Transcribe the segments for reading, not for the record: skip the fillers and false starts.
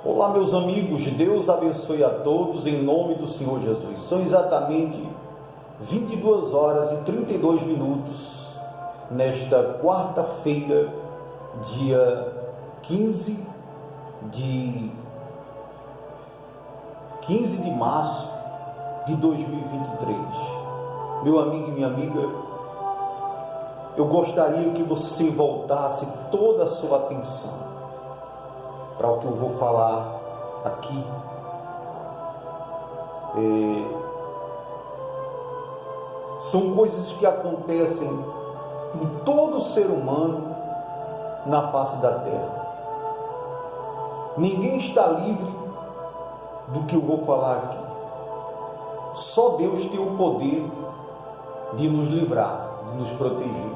Olá, meus amigos, Deus abençoe a todos em nome do Senhor Jesus. São exatamente 22 horas e 32 minutos nesta quarta-feira, dia 15 de março de 2023. Meu amigo e minha amiga, eu gostaria que você voltasse toda a sua atenção para o que eu vou falar aqui. São coisas que acontecem em todo ser humano na face da terra. Ninguém está livre do que eu vou falar aqui. Só Deus tem o poder de nos livrar, de nos proteger.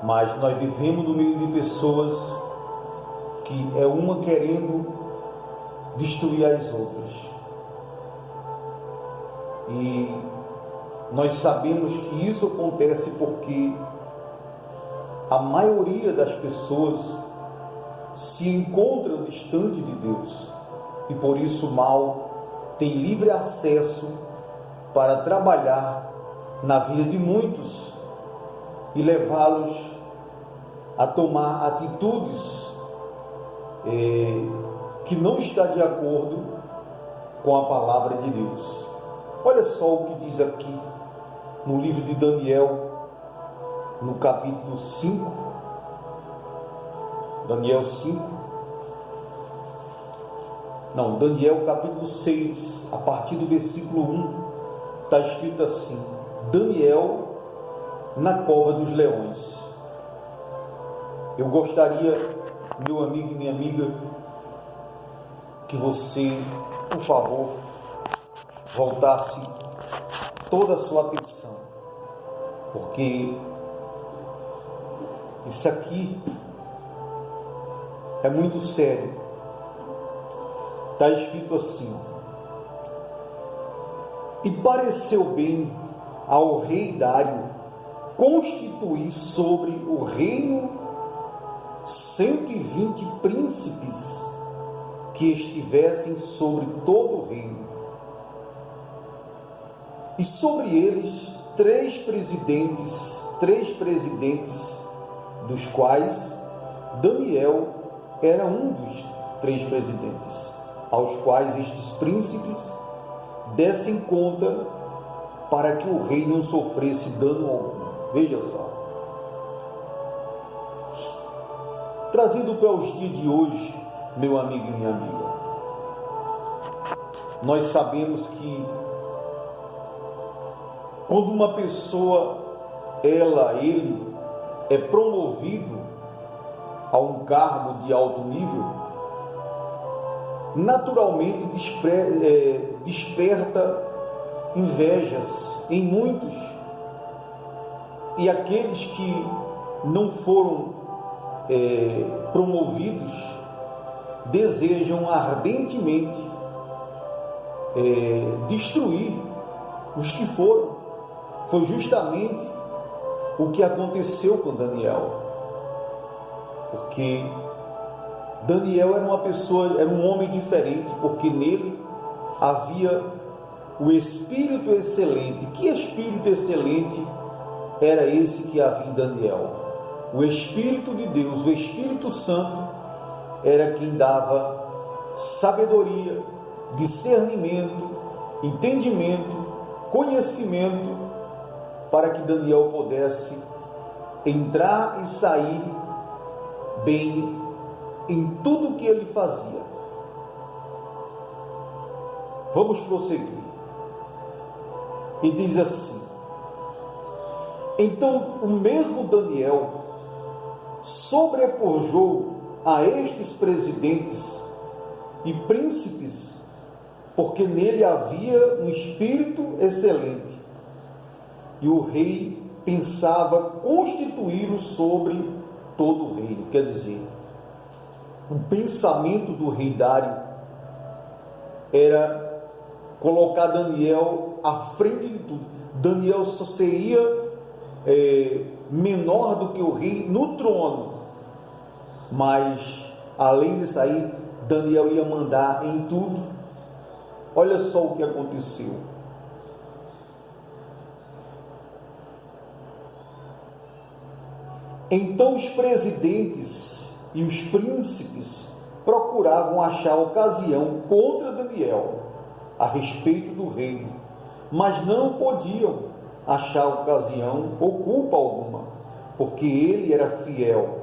Mas nós vivemos no meio de pessoas que é uma querendo destruir as outras. E nós sabemos que isso acontece porque a maioria das pessoas se encontra distante de Deus. E por isso o mal tem livre acesso para trabalhar na vida de muitos e levá-los a tomar atitudes que não está de acordo com a palavra de Deus. Olha só o que diz aqui no livro de Daniel, no capítulo 5. Daniel capítulo 6, a partir do versículo 1, está escrito assim: Daniel na cova dos leões. Eu gostaria, meu amigo e minha amiga, que você, por favor, voltasse toda a sua atenção, porque isso aqui é muito sério. Está escrito assim: e pareceu bem ao rei Dário constituir sobre o reino 120 príncipes que estivessem sobre todo o reino, e sobre eles três presidentes, dos quais Daniel era um dos três presidentes, aos quais estes príncipes dessem conta para que o rei não sofresse dano algum. Veja só. Trazendo para os dias de hoje, meu amigo e minha amiga, nós sabemos que quando uma pessoa, ele é promovido a um cargo de alto nível, naturalmente desperta invejas em muitos, e aqueles que não foram promovidos desejam ardentemente destruir os que foram. Foi justamente o que aconteceu com Daniel, porque Daniel era um homem diferente, porque nele havia o Espírito excelente. Que Espírito excelente era esse que havia em Daniel? O Espírito de Deus, o Espírito Santo, era quem dava sabedoria, discernimento, entendimento, conhecimento, para que Daniel pudesse entrar e sair bem em tudo que ele fazia. Vamos prosseguir. E diz assim: então o mesmo Daniel sobrepujou a estes presidentes e príncipes, porque nele havia um espírito excelente, e o rei pensava constituí-lo sobre todo o reino. Quer dizer, o pensamento do rei Dário era colocar Daniel à frente de tudo. Daniel só seria menor do que o rei no trono, mas além disso aí, Daniel ia mandar em tudo. Olha só o que aconteceu. Então os presidentes e os príncipes procuravam achar ocasião contra Daniel a respeito do reino, mas não podiam achar ocasião ou culpa alguma, porque ele era fiel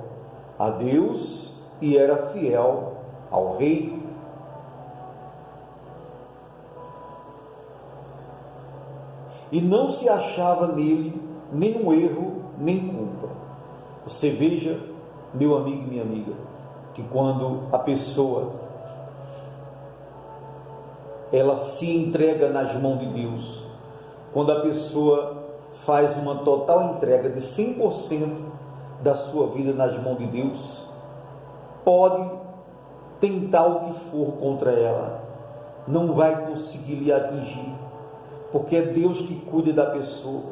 a Deus e era fiel ao rei. E não se achava nele nenhum erro nem culpa. Você veja, meu amigo e minha amiga, que quando a pessoa ela se entrega nas mãos de Deus, quando a pessoa faz uma total entrega de 100% da sua vida nas mãos de Deus, pode tentar o que for contra ela, não vai conseguir lhe atingir, porque é Deus que cuida da pessoa,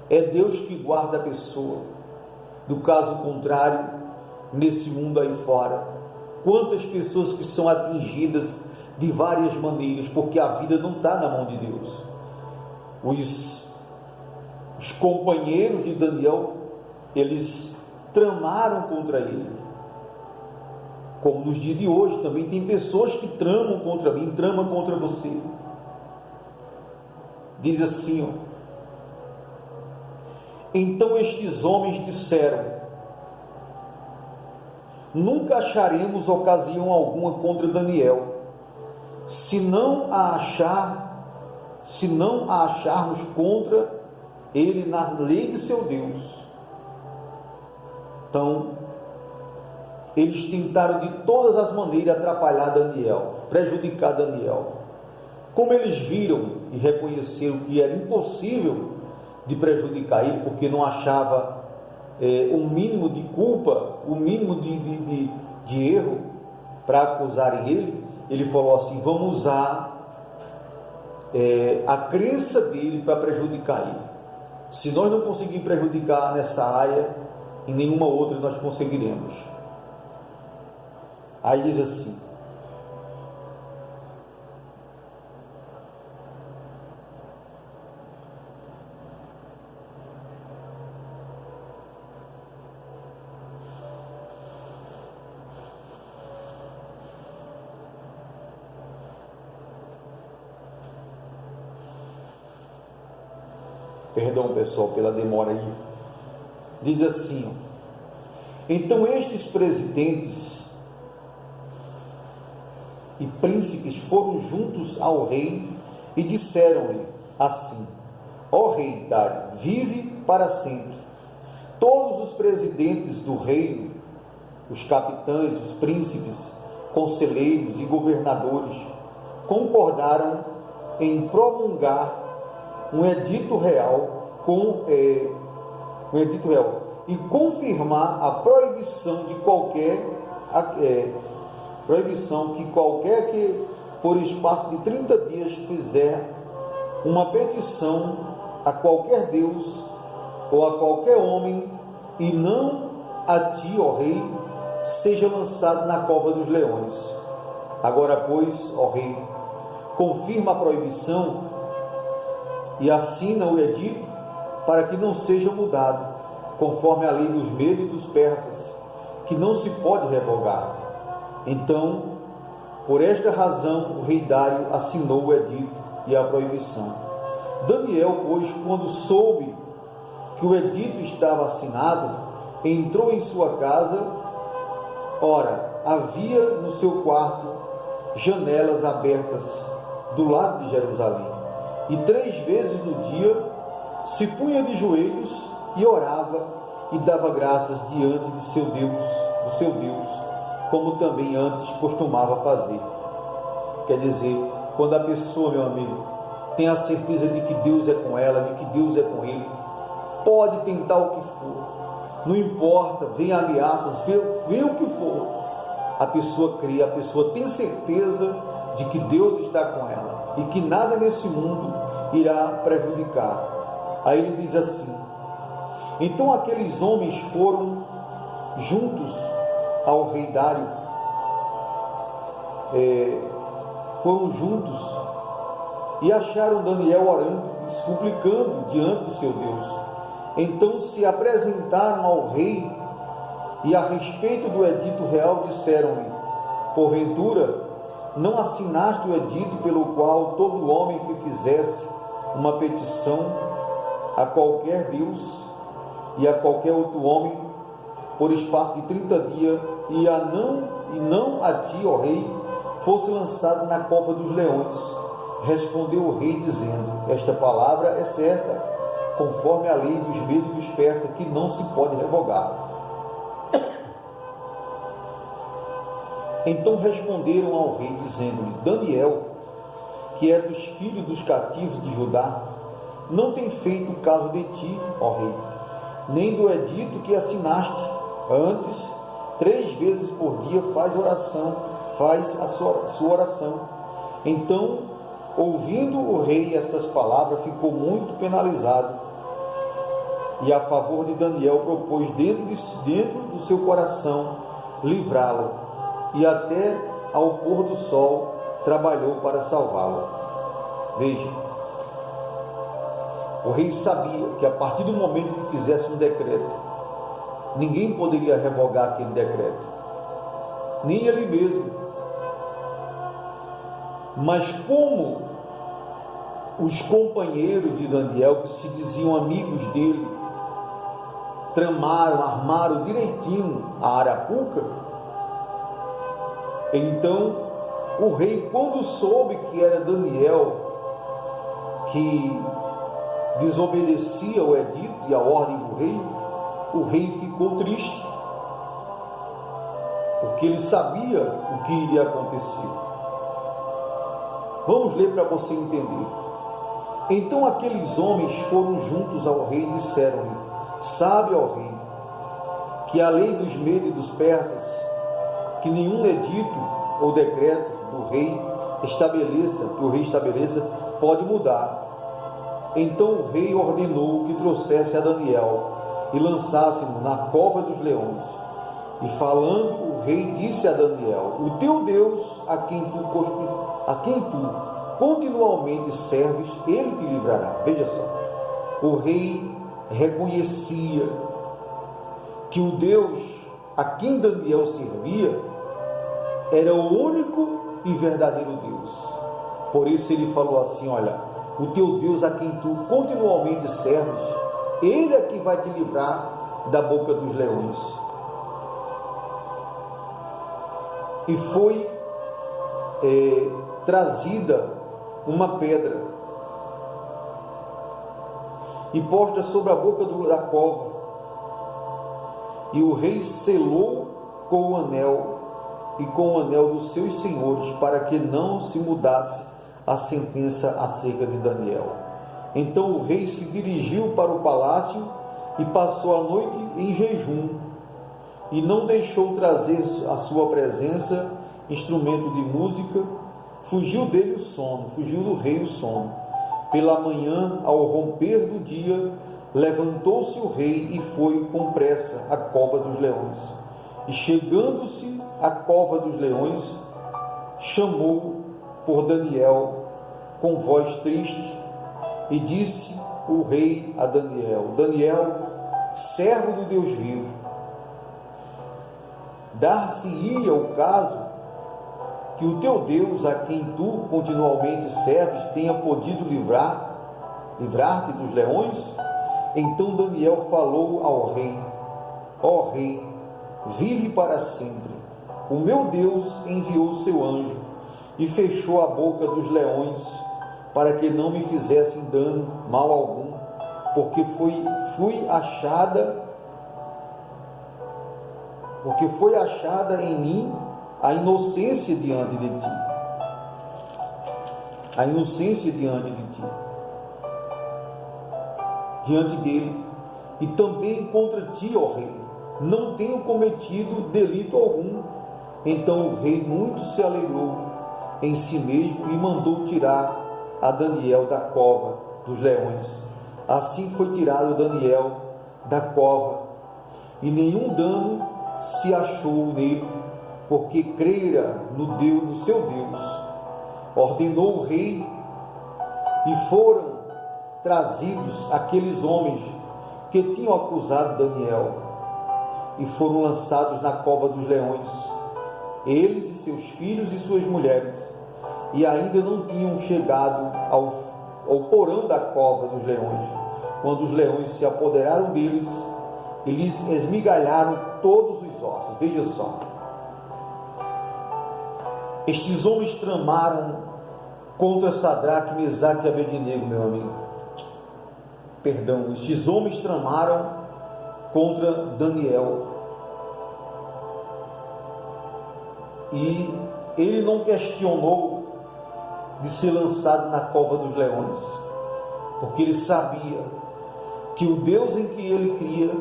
é Deus que guarda a pessoa. Do caso contrário, nesse mundo aí fora, quantas pessoas que são atingidas de várias maneiras, porque a vida não está na mão de Deus. Os companheiros de Daniel, eles tramaram contra ele. Como nos dias de hoje também tem pessoas que tramam contra mim, tramam contra você. Diz assim, ó: então estes homens disseram: nunca acharemos ocasião alguma contra Daniel, se não a acharmos contra ele na lei de seu Deus. Então, eles tentaram de todas as maneiras atrapalhar Daniel, prejudicar Daniel. Como eles viram e reconheceram que era impossível de prejudicar ele, porque não achava o mínimo de culpa, o mínimo de erro para acusarem ele, ele falou assim: vamos usar a crença dele para prejudicar ele. Se nós não conseguirmos prejudicar nessa área, em nenhuma outra nós conseguiremos. Aí diz assim: perdão pessoal pela demora aí, diz assim: então estes presidentes e príncipes foram juntos ao rei e disseram-lhe assim: ó rei Dário, vive para sempre. Todos os presidentes do reino, os capitães, os príncipes, conselheiros e governadores concordaram em promulgar um edito real e confirmar a proibição de qualquer que por espaço de 30 dias fizer uma petição a qualquer Deus ou a qualquer homem, e não a ti, ó rei, seja lançado na cova dos leões. Agora, pois, ó rei, confirma a proibição e assina o edito para que não seja mudado, conforme a lei dos medos e dos persas, que não se pode revogar. Então, por esta razão, o rei Dário assinou o edito e a proibição. Daniel, pois, quando soube que o edito estava assinado, entrou em sua casa. Ora, havia no seu quarto janelas abertas do lado de Jerusalém, e 3 vezes no dia se punha de joelhos e orava e dava graças diante de seu Deus, como também antes costumava fazer. Quer dizer, quando a pessoa, meu amigo, tem a certeza de que Deus é com ela, de que Deus é com ele, pode tentar o que for, não importa, vem ameaças, vem o que for, a pessoa crê, a pessoa tem certeza de que Deus está com ela e que nada nesse mundo irá prejudicar. Aí ele diz assim: então aqueles homens foram juntos ao rei Dário foram juntos e acharam Daniel orando e suplicando diante do seu Deus. Então se apresentaram ao rei e a respeito do edito real disseram-lhe: porventura não assinaste o edito pelo qual todo homem que fizesse uma petição a qualquer Deus e a qualquer outro homem por espaço de 30 dias e não a ti, ó rei, fosse lançado na cova dos leões? Respondeu o rei dizendo: esta palavra é certa, conforme a lei dos medos e dos persas, que não se pode revogar. Então responderam ao rei dizendo-lhe: Daniel, que é dos filhos dos cativos de Judá, não tem feito caso de ti, ó rei, nem do edito que assinaste. Antes, 3 vezes por dia faz a sua oração. Então, ouvindo o rei estas palavras, ficou muito penalizado, e a favor de Daniel propôs dentro do seu coração livrá-lo, e até ao pôr do sol trabalhou para salvá-lo. Veja, o rei sabia que a partir do momento que fizesse um decreto, ninguém poderia revogar aquele decreto, nem ele mesmo. Mas como os companheiros de Daniel, que se diziam amigos dele, armaram direitinho a arapuca, então o rei, quando soube que era Daniel que desobedecia o edito e a ordem do rei, o rei ficou triste, porque ele sabia o que iria acontecer. Vamos ler para você entender. Então aqueles homens foram juntos ao rei e disseram-lhe: sabe, ó rei, que a lei dos medos e dos persas, que nenhum edito ou decreto do rei estabeleça, pode mudar. Então o rei ordenou que trouxesse a Daniel e lançasse-no na cova dos leões. E falando, o rei disse a Daniel: o teu Deus, a quem tu continuamente serves, ele te livrará. Veja só, o rei reconhecia que o Deus a quem Daniel servia era o único e verdadeiro Deus. Por isso ele falou assim: olha, o teu Deus a quem tu continuamente serves, ele é que vai te livrar da boca dos leões. E foi trazida uma pedra e posta sobre a boca da cova, e o rei selou com o anel e com o anel dos seus senhores, para que não se mudasse a sentença acerca de Daniel. Então o rei se dirigiu para o palácio e passou a noite em jejum, e não deixou trazer à sua presença instrumento de música. Fugiu dele o sono, fugiu do rei o sono. Pela manhã, ao romper do dia, levantou-se o rei e foi com pressa à cova dos leões. E chegando-se à cova dos leões, chamou por Daniel com voz triste, e disse o rei a Daniel: Daniel, servo do Deus vivo, dar-se-ia o caso que o teu Deus, a quem tu continuamente serves, tenha podido livrar-te dos leões? Então Daniel falou ao rei: ó rei, vive para sempre. O meu Deus enviou o seu anjo e fechou a boca dos leões, para que não me fizessem dano, mal algum, porque foi achada em mim a inocência diante de ti. A inocência diante de ti. Diante dele. E também contra ti, ó rei, não tenho cometido delito algum. Então o rei muito se alegrou em si mesmo e mandou tirar a Daniel da cova dos leões. Assim foi tirado Daniel da cova, e nenhum dano se achou nele, porque crera no seu Deus. Ordenou o rei e foram trazidos aqueles homens que tinham acusado Daniel e foram lançados na cova dos leões, eles e seus filhos e suas mulheres, e ainda não tinham chegado ao porão da cova dos leões, quando os leões se apoderaram deles e lhes esmigalharam todos os ossos. Veja só, estes homens tramaram contra Sadraque, Mesaque e Abednego, meu amigo. Perdão, estes homens tramaram contra Daniel. E ele não questionou de ser lançado na cova dos leões, porque ele sabia que o Deus em que ele cria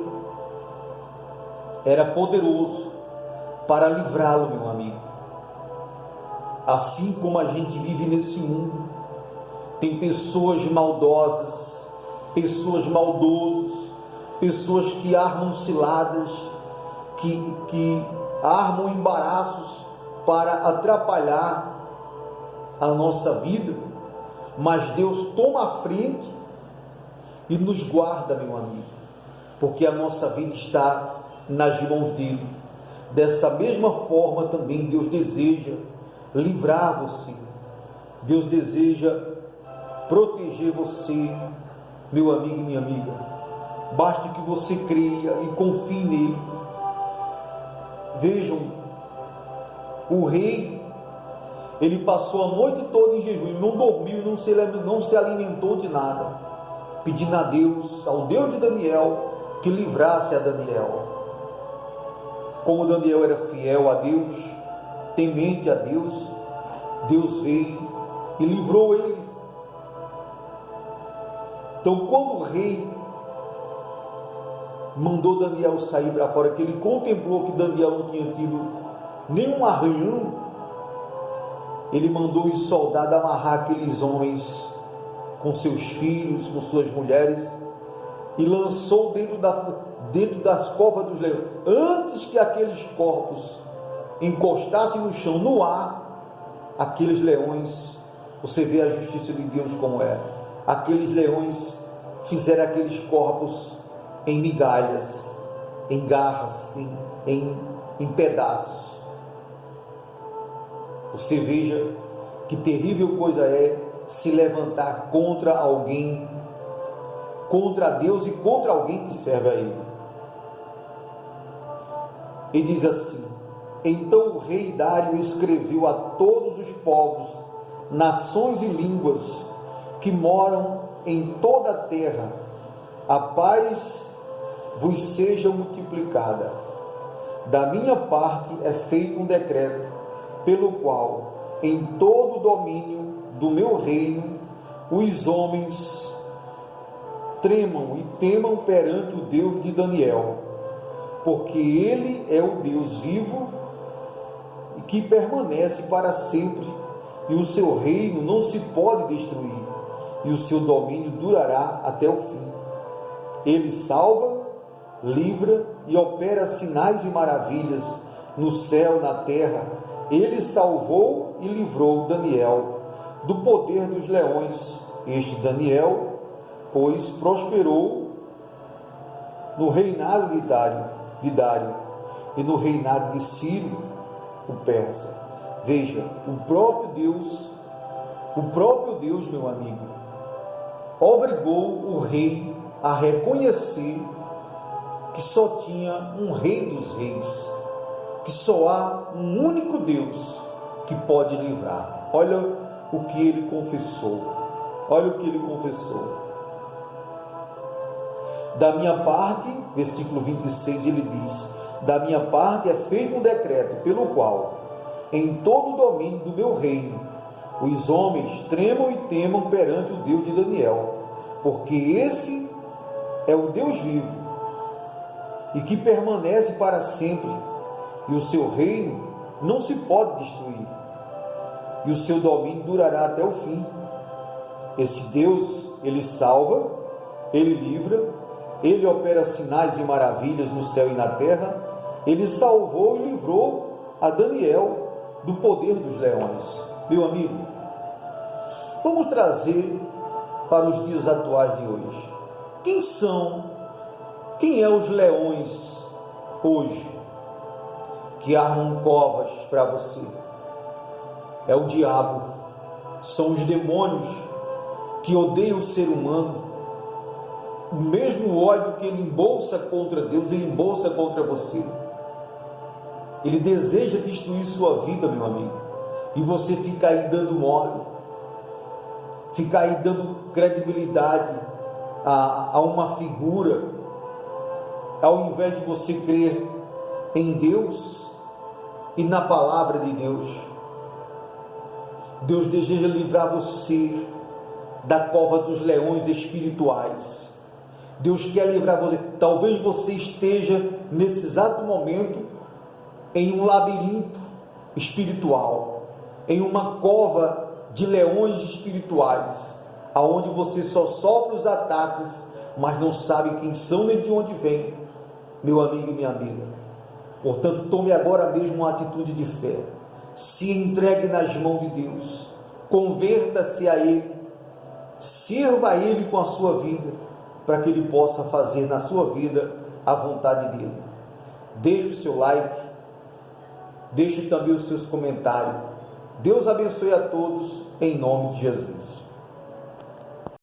era poderoso para livrá-lo, meu amigo. Assim como a gente vive nesse mundo, tem pessoas maldosas, pessoas maldosos, pessoas que armam ciladas, que armam embaraços para atrapalhar a nossa vida, mas Deus toma a frente e nos guarda, meu amigo, porque a nossa vida está nas mãos dele. Dessa mesma forma também Deus deseja livrar você, Deus deseja proteger você, meu amigo e minha amiga. Basta que você creia e confie nele. Vejam, o rei, ele passou a noite toda em jejum, ele não dormiu, não se alimentou de nada, pedindo a Deus, ao Deus de Daniel, que livrasse a Daniel. Como Daniel era fiel a Deus, temente a Deus, Deus veio e livrou ele. Então, quando o rei mandou Daniel sair para fora, que ele contemplou que Daniel não tinha tido nenhum arranhão, ele mandou os soldados amarrar aqueles homens com seus filhos, com suas mulheres, e lançou dentro das covas dos leões. Antes que aqueles corpos encostassem no chão, no ar, aqueles leões, você vê a justiça de Deus como é, aqueles leões fizeram aqueles corpos em migalhas, em garras, em pedaços. Você veja que terrível coisa é se levantar contra alguém, contra Deus e contra alguém que serve a Ele. E diz assim: então o rei Dário escreveu a todos os povos, nações e línguas que moram em toda a terra: a paz vos seja multiplicada. Da minha parte é feito um decreto, pelo qual em todo o domínio do meu reino os homens tremam e temam perante o Deus de Daniel, porque ele é o Deus vivo e que permanece para sempre, e o seu reino não se pode destruir, e o seu domínio durará até o fim. Ele salva, livra e opera sinais e maravilhas no céu e na terra. Ele salvou e livrou Daniel do poder dos leões. Este Daniel, pois, prosperou no reinado de Dário e no reinado de Ciro, o persa. Veja, o próprio Deus, meu amigo, obrigou o rei a reconhecer que só tinha um rei dos reis, que só há um único Deus que pode livrar. Olha o que ele confessou. Olha o que ele confessou. Da minha parte, versículo 26, ele diz: da minha parte é feito um decreto, pelo qual, em todo o domínio do meu reino, os homens tremam e temam perante o Deus de Daniel, porque esse é o Deus vivo, e que permanece para sempre, e o seu reino não se pode destruir, e o seu domínio durará até o fim. Esse Deus, ele salva, ele livra, ele opera sinais e maravilhas no céu e na terra. Ele salvou e livrou a Daniel do poder dos leões. Meu amigo, vamos trazer para os dias atuais de hoje. Quem é os leões hoje que armam covas para você? É o diabo, são os demônios que odeiam o ser humano. O mesmo ódio que ele embolsa contra Deus, ele embolsa contra você. Ele deseja destruir sua vida, meu amigo, e você fica aí dando mole, fica aí dando credibilidade a uma figura, ao invés de você crer em Deus e na palavra de Deus. Deus deseja livrar você da cova dos leões espirituais. Deus quer livrar você. Talvez você esteja nesse exato momento em um labirinto espiritual, em uma cova de leões espirituais, aonde você só sofre os ataques, mas não sabe quem são nem de onde vêm, meu amigo e minha amiga. Portanto, tome agora mesmo uma atitude de fé, se entregue nas mãos de Deus, converta-se a Ele, sirva a Ele com a sua vida, para que Ele possa fazer na sua vida a vontade dEle. Deixe o seu like, deixe também os seus comentários. Deus abençoe a todos, em nome de Jesus.